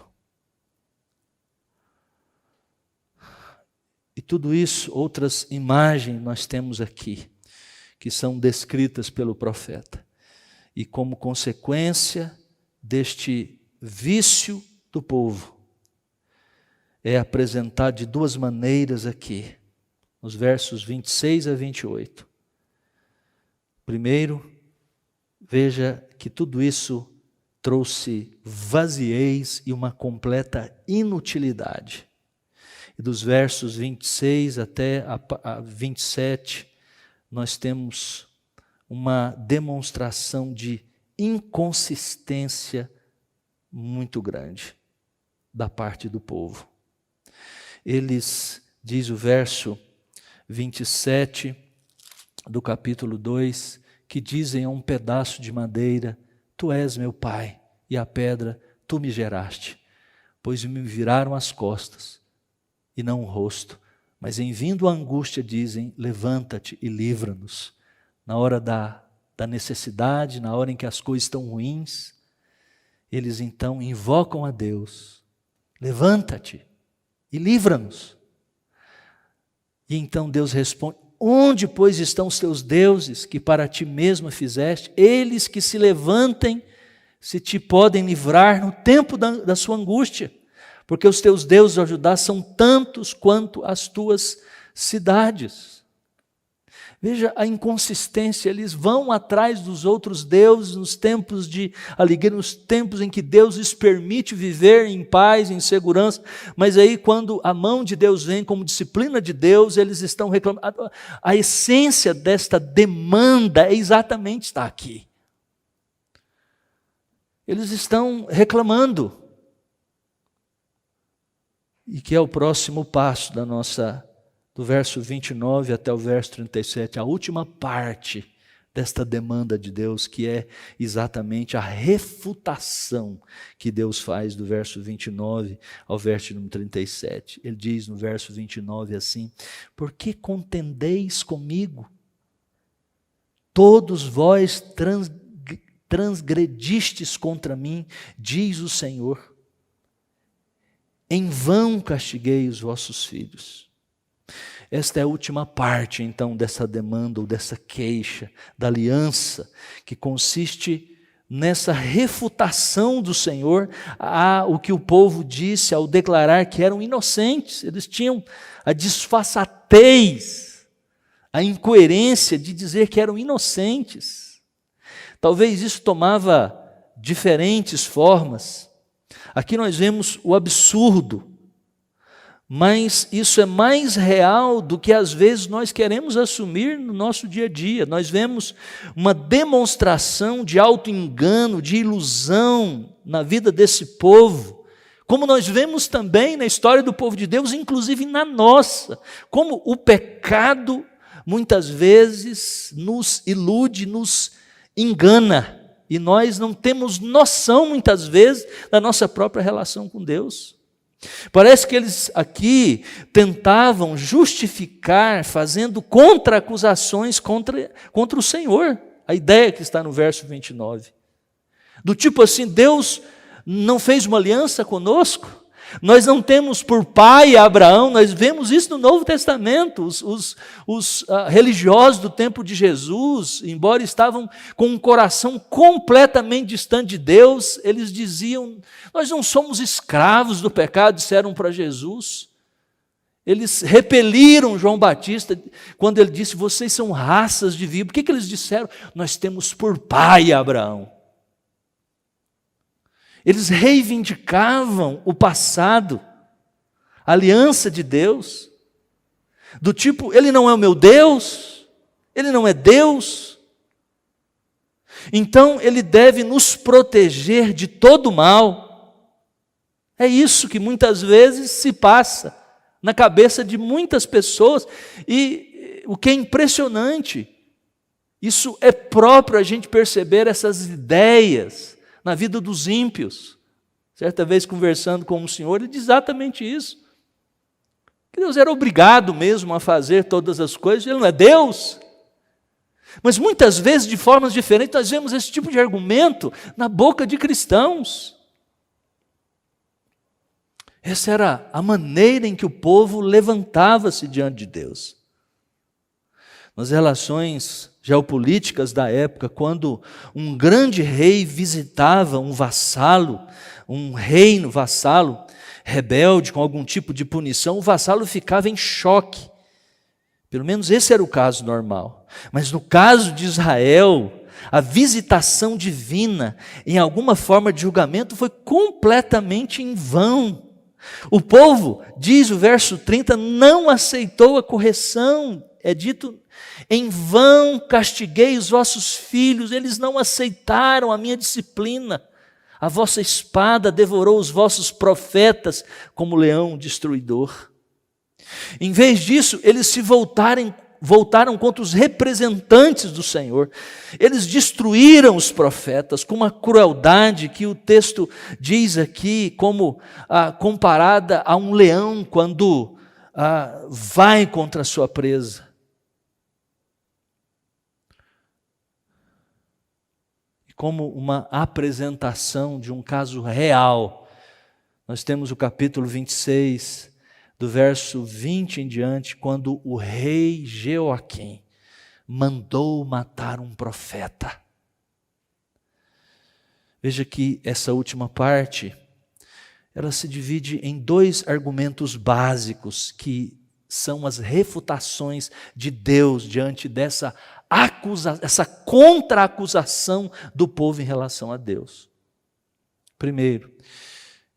[SPEAKER 1] E tudo isso, outras imagens nós temos aqui, que são descritas pelo profeta. E como consequência deste vício do povo, é apresentado de duas maneiras aqui, nos versos 26 a 28. Primeiro, veja que tudo isso trouxe vaziez e uma completa inutilidade. E dos versos 26 até a 27, nós temos uma demonstração de inconsistência muito grande da parte do povo. Eles, diz o verso 27 do capítulo 2, que dizem a um pedaço de madeira: Tu és meu pai, e a pedra tu me geraste, pois me viraram as costas e não o rosto, mas em vindo a angústia dizem: levanta-te e livra-nos. Na hora da necessidade, na hora em que as coisas estão ruins, eles então invocam a Deus: levanta-te e livra-nos. E então Deus responde: onde, pois, estão os teus deuses que para ti mesmo fizeste? Eles que se levantem, se te podem livrar no tempo da sua angústia, porque os teus deuses, ó Judá, são tantos quanto as tuas cidades. Veja a inconsistência, eles vão atrás dos outros deuses nos tempos de alegria, nos tempos em que Deus lhes permite viver em paz, em segurança, mas aí quando a mão de Deus vem como disciplina de Deus, eles estão reclamando. A essência desta demanda é exatamente está aqui. Eles estão reclamando. E que é o próximo passo do verso 29 até o verso 37, a última parte desta demanda de Deus, que é exatamente a refutação que Deus faz do verso 29 ao verso número 37. Ele diz no verso 29 assim: por que contendeis comigo? Todos vós transgredistes contra mim, diz o Senhor. Em vão castiguei os vossos filhos. Esta é a última parte, então, dessa demanda ou dessa queixa da aliança, que consiste nessa refutação do Senhor o que o povo disse ao declarar que eram inocentes. Eles tinham a disfarçatez, a incoerência de dizer que eram inocentes. Talvez isso tomava diferentes formas. Aqui nós vemos o absurdo Mas isso é mais real do que às vezes nós queremos assumir no nosso dia a dia. Nós vemos uma demonstração de auto-engano, de ilusão na vida desse povo, como nós vemos também na história do povo de Deus, inclusive na nossa, como o pecado muitas vezes nos ilude, nos engana, e nós não temos noção muitas vezes da nossa própria relação com Deus. Parece que eles aqui tentavam justificar, fazendo contra-acusações contra o Senhor. A ideia que está no verso 29. Do tipo assim, Deus não fez uma aliança conosco? Nós não temos por pai Abraão, nós vemos isso no Novo Testamento. Os religiosos do tempo de Jesus, embora estavam com um coração completamente distante de Deus, eles diziam, nós não somos escravos do pecado, disseram para Jesus. Eles repeliram João Batista quando ele disse, vocês são raças de víbora. O que eles disseram? Nós temos por pai Abraão. Eles reivindicavam o passado, a aliança de Deus, do tipo, ele não é o meu Deus, ele não é Deus, então ele deve nos proteger de todo mal. É isso que muitas vezes se passa na cabeça de muitas pessoas, e o que é impressionante, isso é próprio a gente perceber essas ideias na vida dos ímpios. Certa vez conversando com um senhor, ele diz exatamente isso. Que Deus era obrigado mesmo a fazer todas as coisas, ele não é Deus. Mas muitas vezes, de formas diferentes, nós vemos esse tipo de argumento na boca de cristãos. Essa era a maneira em que o povo levantava-se diante de Deus. Nas relações geopolíticas da época, quando um grande rei visitava um vassalo, um reino vassalo, rebelde, com algum tipo de punição, o vassalo ficava em choque. Pelo menos esse era o caso normal. Mas no caso de Israel, a visitação divina, em alguma forma de julgamento, foi completamente em vão. O povo, diz o verso 30, não aceitou a correção. É dito, em vão castiguei os vossos filhos, eles não aceitaram a minha disciplina. A vossa espada devorou os vossos profetas como leão destruidor. Em vez disso, eles se voltaram contra os representantes do Senhor. Eles destruíram os profetas com uma crueldade que o texto diz aqui como comparada a um leão quando vai contra a sua presa. Como uma apresentação de um caso real. Nós temos o capítulo 26, do verso 20 em diante, quando o rei Jeoaquim mandou matar um profeta. Veja que essa última parte, ela se divide em dois argumentos básicos, que são as refutações de Deus diante dessa essa contra-acusação do povo em relação a Deus. Primeiro,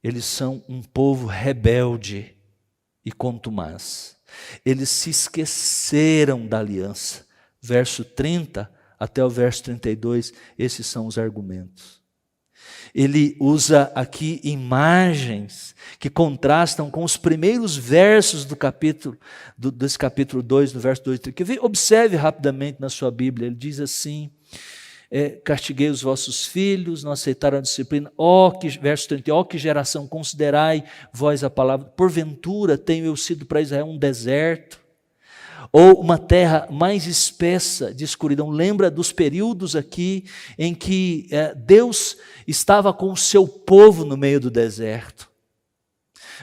[SPEAKER 1] eles são um povo rebelde e contumaz. Eles se esqueceram da aliança. Verso 30 até o verso 32, esses são os argumentos. Ele usa aqui imagens que contrastam com os primeiros versos desse capítulo 2, no verso 2 e 3. Observe rapidamente na sua Bíblia, ele diz assim, castiguei os vossos filhos, não aceitaram a disciplina, verso 30, que geração, considerai vós a palavra, porventura tenho eu sido para Israel um deserto, ou uma terra mais espessa de escuridão. Lembra dos períodos aqui em que Deus estava com o seu povo no meio do deserto.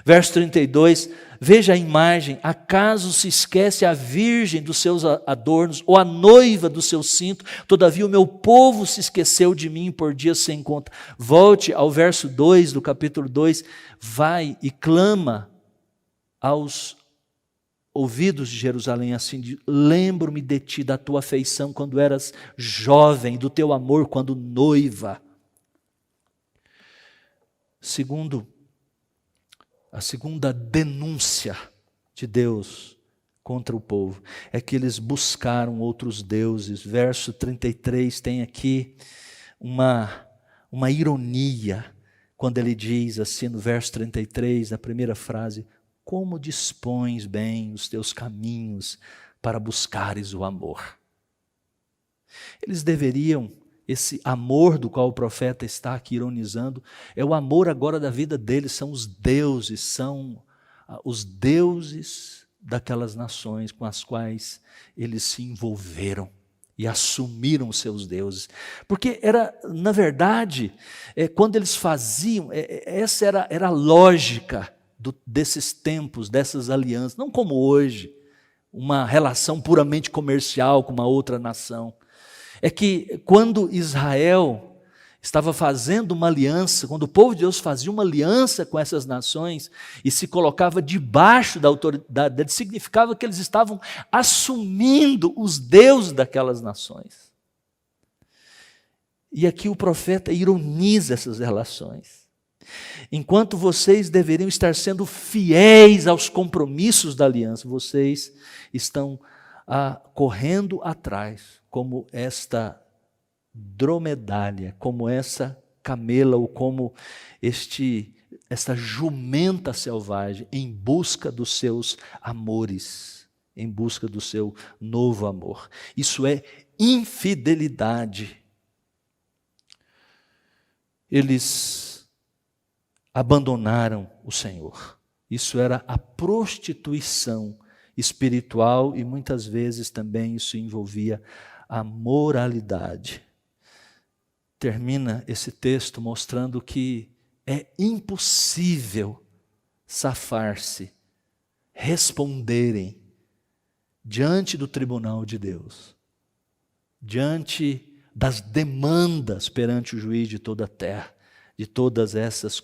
[SPEAKER 1] Verso 32, veja a imagem, acaso se esquece a virgem dos seus adornos, ou a noiva do seu cinto, todavia o meu povo se esqueceu de mim por dias sem conta. Volte ao verso 2 do capítulo 2, vai e clama aos ouvidos de Jerusalém assim, lembro-me de ti, da tua afeição quando eras jovem, do teu amor quando noiva. Segundo A segunda denúncia de Deus contra o povo é que eles buscaram outros deuses. Verso 33 tem aqui uma ironia, quando ele diz assim no verso 33, na primeira frase: como dispões bem os teus caminhos para buscares o amor. Eles deveriam, esse amor do qual o profeta está aqui ironizando, é o amor agora da vida deles, são os deuses daquelas nações com as quais eles se envolveram e assumiram os seus deuses. Porque era, na verdade, quando eles faziam, essa era a lógica desses tempos, dessas alianças, não como hoje, uma relação puramente comercial com uma outra nação. É que quando Israel estava fazendo uma aliança, quando o povo de Deus fazia uma aliança com essas nações e se colocava debaixo da autoridade deles, significava que eles estavam assumindo os deuses daquelas nações. E aqui o profeta ironiza essas relações. Enquanto vocês deveriam estar sendo fiéis aos compromissos da aliança, vocês estão correndo atrás, como esta dromedária, como essa camela, ou como esta jumenta selvagem, em busca dos seus amores, em busca do seu novo amor. Isso é infidelidade. Eles abandonaram o Senhor. Isso era a prostituição espiritual e muitas vezes também isso envolvia a moralidade. Termina esse texto mostrando que é impossível safar-se, responderem diante do tribunal de Deus, diante das demandas perante o juiz de toda a terra, de todas essas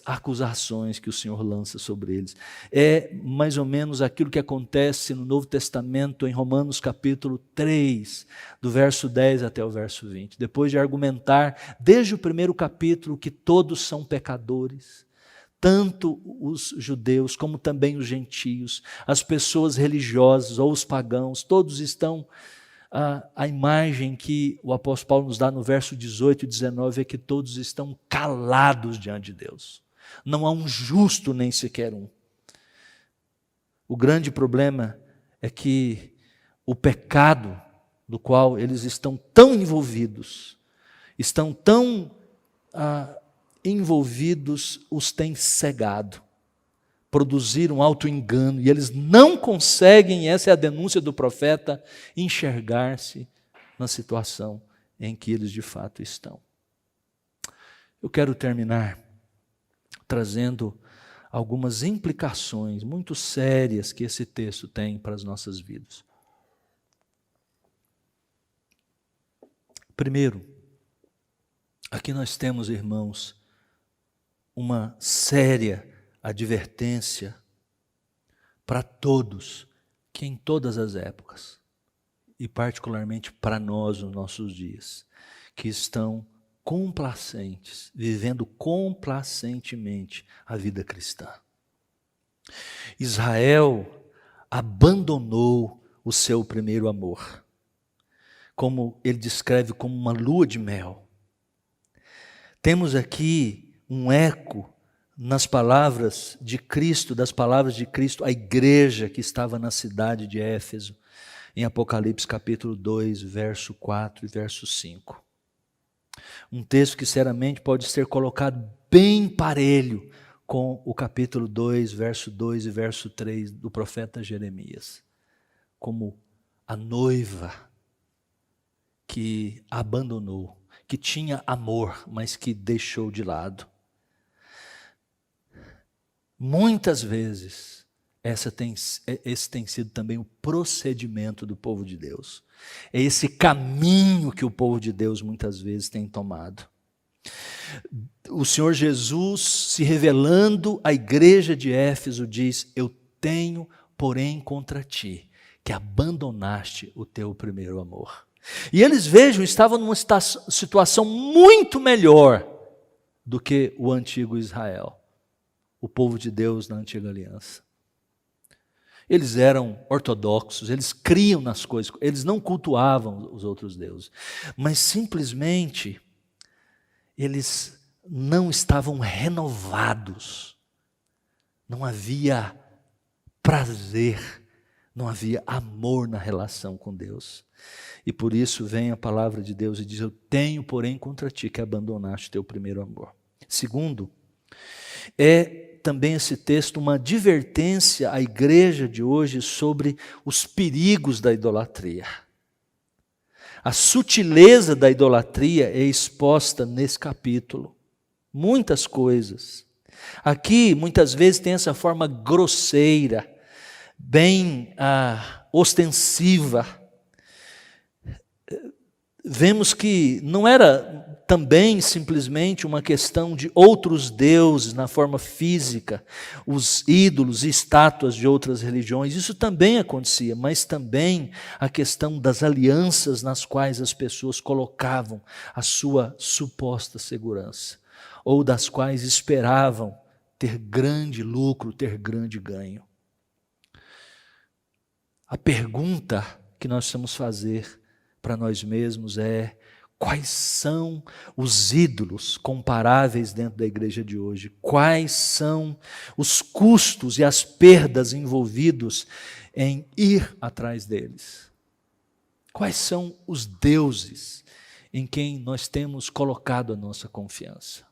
[SPEAKER 1] acusações que o Senhor lança sobre eles. É mais ou menos aquilo que acontece no Novo Testamento, em Romanos capítulo 3, do verso 10 até o verso 20. Depois de argumentar, desde o primeiro capítulo, que todos são pecadores, tanto os judeus como também os gentios, as pessoas religiosas ou os pagãos, todos estão... A imagem que o apóstolo Paulo nos dá no verso 18 e 19 é que todos estão calados diante de Deus. Não há um justo nem sequer um. O grande problema é que o pecado do qual eles estão tão envolvidos, os tem cegado, produziram auto-engano, e eles não conseguem, essa é a denúncia do profeta, enxergar-se na situação em que eles de fato estão. Eu quero terminar trazendo algumas implicações muito sérias que esse texto tem para as nossas vidas. Primeiro, aqui nós temos, irmãos, uma séria advertência para todos, que em todas as épocas, e particularmente para nós nos nossos dias, que estão complacentes, vivendo complacentemente a vida cristã. Israel abandonou o seu primeiro amor, como ele descreve como uma lua de mel. Temos aqui um eco nas palavras de Cristo, das palavras de Cristo à igreja que estava na cidade de Éfeso, em Apocalipse capítulo 2, verso 4 e verso 5. Um texto que sinceramente pode ser colocado bem parelho com o capítulo 2, verso 2 e verso 3 do profeta Jeremias, como a noiva que abandonou, que tinha amor, mas que deixou de lado. Muitas vezes, esse tem sido também o procedimento do povo de Deus. É esse caminho que o povo de Deus muitas vezes tem tomado. O Senhor Jesus, se revelando à igreja de Éfeso, diz: eu tenho, porém, contra ti, que abandonaste o teu primeiro amor. E eles, vejam, estavam numa situação muito melhor do que o antigo Israel. o povo de Deus na antiga aliança. Eles eram ortodoxos, eles criam nas coisas, eles não cultuavam os outros deuses, mas simplesmente eles não estavam renovados, não havia prazer, não havia amor na relação com Deus. E por isso vem a palavra de Deus e diz: eu tenho, porém, contra ti que abandonaste teu primeiro amor. Segundo, também esse texto uma advertência à igreja de hoje sobre os perigos da idolatria. A sutileza da idolatria é exposta nesse capítulo. Muitas coisas. Aqui, muitas vezes, tem essa forma grosseira, bem ostensiva. Vemos que não era também simplesmente uma questão de outros deuses na forma física, os ídolos e estátuas de outras religiões, isso também acontecia, mas também a questão das alianças nas quais as pessoas colocavam a sua suposta segurança, ou das quais esperavam ter grande lucro, ter grande ganho. A pergunta que nós precisamos fazer para nós mesmos é: quais são os ídolos comparáveis dentro da igreja de hoje? Quais são os custos e as perdas envolvidos em ir atrás deles? Quais são os deuses em quem nós temos colocado a nossa confiança?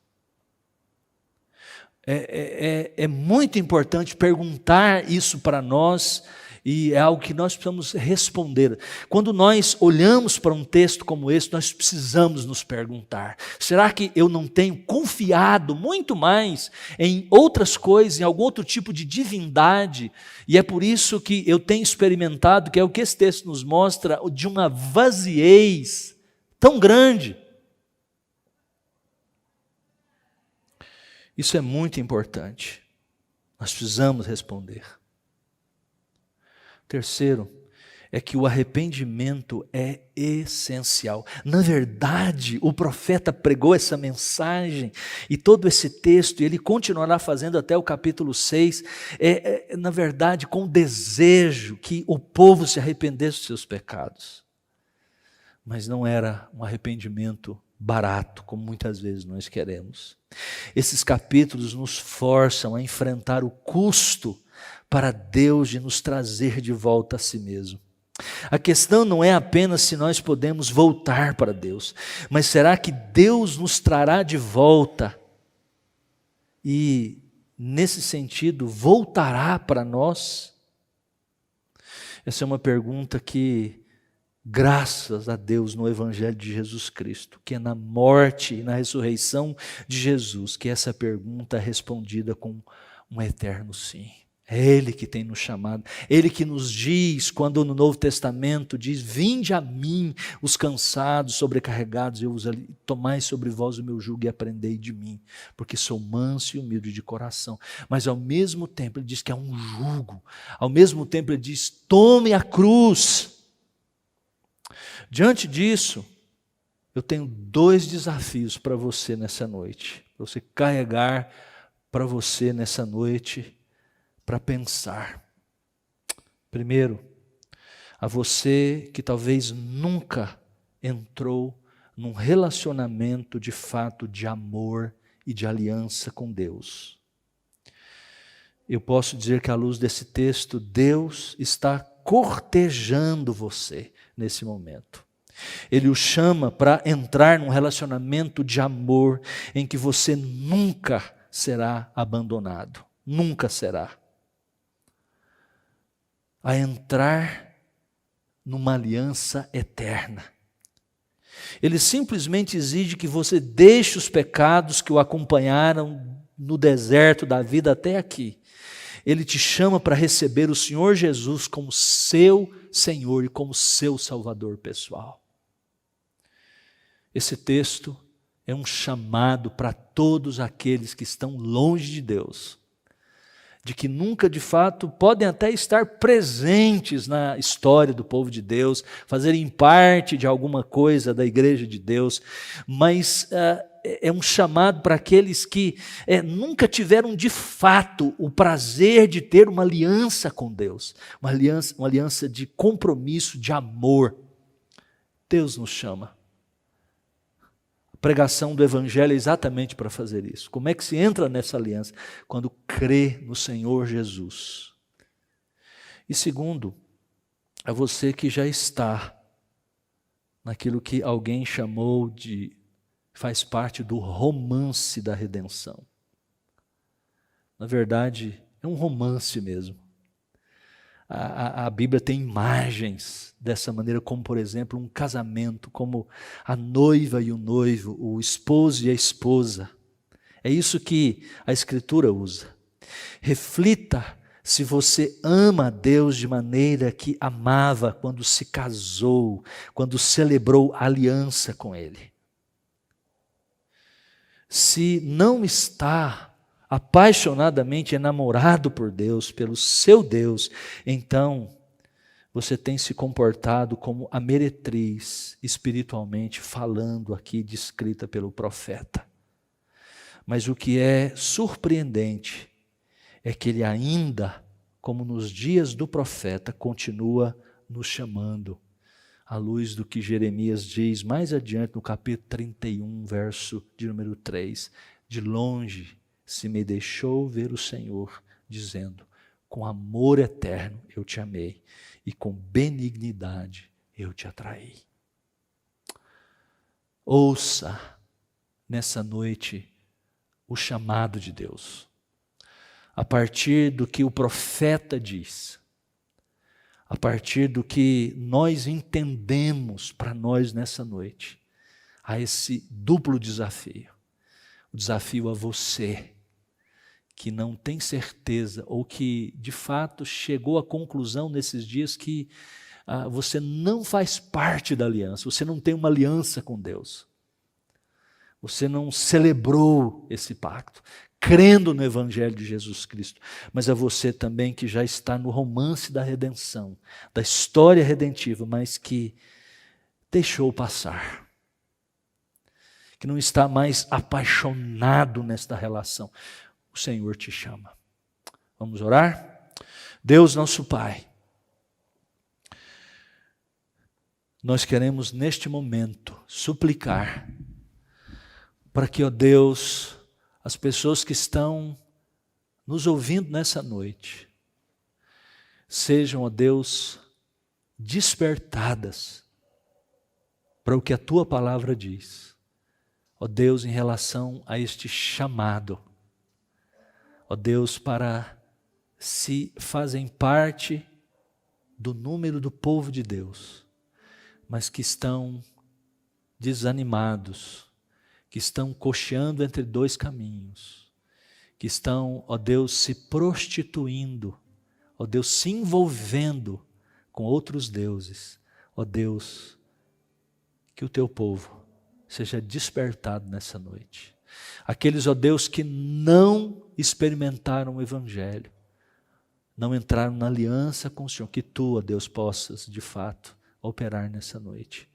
[SPEAKER 1] É muito importante perguntar isso para nós. E é algo que nós precisamos responder. Quando nós olhamos para um texto como esse, nós precisamos nos perguntar: será que eu não tenho confiado muito mais em outras coisas, em algum outro tipo de divindade? E é por isso que eu tenho experimentado, que é o que esse texto nos mostra, de uma vaziez tão grande. Isso é muito importante. Nós precisamos responder. Terceiro, é que o arrependimento é essencial. Na verdade, o profeta pregou essa mensagem e todo esse texto, e ele continuará fazendo até o capítulo 6, na verdade, com o desejo que o povo se arrependesse dos seus pecados. Mas não era um arrependimento barato, como muitas vezes nós queremos. Esses capítulos nos forçam a enfrentar o custo para Deus de nos trazer de volta a si mesmo. A questão não é apenas se nós podemos voltar para Deus, mas será que Deus nos trará de volta e, nesse sentido, voltará para nós? Essa é uma pergunta que, graças a Deus no Evangelho de Jesus Cristo, que é na morte e na ressurreição de Jesus, que essa pergunta é respondida com um eterno sim. É Ele que tem nos chamado, Ele que nos diz, quando no Novo Testamento diz: vinde a mim os cansados, sobrecarregados, eu vos tomai sobre vós o meu jugo e aprendei de mim, porque sou manso e humilde de coração. Mas ao mesmo tempo Ele diz que é um jugo, ao mesmo tempo Ele diz: tome a cruz. Diante disso, eu tenho 2 desafios para você nessa noite, para você carregar para você nessa noite, para pensar. Primeiro, a você que talvez nunca entrou num relacionamento de fato de amor e de aliança com Deus. Eu posso dizer que à luz desse texto, Deus está cortejando você nesse momento. Ele o chama para entrar num relacionamento de amor em que você nunca será abandonado. Nunca será. A entrar numa aliança eterna. Ele simplesmente exige que você deixe os pecados que o acompanharam no deserto da vida até aqui. Ele te chama para receber o Senhor Jesus como seu Senhor e como seu Salvador pessoal. Esse texto é um chamado para todos aqueles que estão longe de Deus, de que nunca de fato podem até estar presentes na história do povo de Deus, fazerem parte de alguma coisa da igreja de Deus, mas é um chamado para aqueles que nunca tiveram de fato o prazer de ter uma aliança com Deus, uma aliança de compromisso, de amor. Deus nos chama. A pregação do Evangelho é exatamente para fazer isso. Como é que se entra nessa aliança? Quando crê no Senhor Jesus. E segundo, é você que já está naquilo que alguém chamou de, faz parte do romance da redenção. Na verdade, é um romance mesmo. A Bíblia tem imagens dessa maneira, como por exemplo um casamento, como a noiva e o noivo, o esposo e a esposa. É isso que a Escritura usa. Reflita se você ama a Deus de maneira que amava quando se casou, quando celebrou a aliança com Ele. Se não está apaixonadamente enamorado por Deus, pelo seu Deus, então você tem se comportado como a meretriz, espiritualmente falando aqui, descrita pelo profeta. Mas o que é surpreendente é que ele ainda, como nos dias do profeta, continua nos chamando, à luz do que Jeremias diz mais adiante no capítulo 31, verso de número 3. De longe se me deixou ver o Senhor, dizendo, com amor eterno eu te amei, e com benignidade eu te atraí. Ouça nessa noite o chamado de Deus. A partir do que o profeta diz, a partir do que nós entendemos para nós nessa noite, há esse duplo desafio. O desafio a você, que não tem certeza, ou que de fato chegou à conclusão nesses dias que você não faz parte da aliança, você não tem uma aliança com Deus. Você não celebrou esse pacto, crendo no Evangelho de Jesus Cristo, mas é você também que já está no romance da redenção, da história redentiva, mas que deixou passar, que não está mais apaixonado nesta relação. O Senhor te chama. Vamos orar? Deus nosso Pai, nós queremos neste momento suplicar para que, ó Deus, as pessoas que estão nos ouvindo nessa noite, sejam, ó Deus, despertadas para o que a Tua palavra diz. Ó Deus, em relação a este chamado, ó Deus, para se fazem parte do número do povo de Deus, mas que estão desanimados, que estão cocheando entre dois caminhos, que estão, ó Deus, se prostituindo, ó Deus, se envolvendo com outros deuses. Ó Deus, que o Teu povo seja despertado nessa noite. Aqueles, ó Deus, que não experimentaram o Evangelho, não entraram na aliança com o Senhor, que Tu, ó Deus, possas, de fato, operar nessa noite.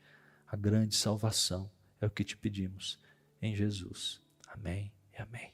[SPEAKER 1] A grande salvação é o que Te pedimos. Em Jesus. Amém e amém.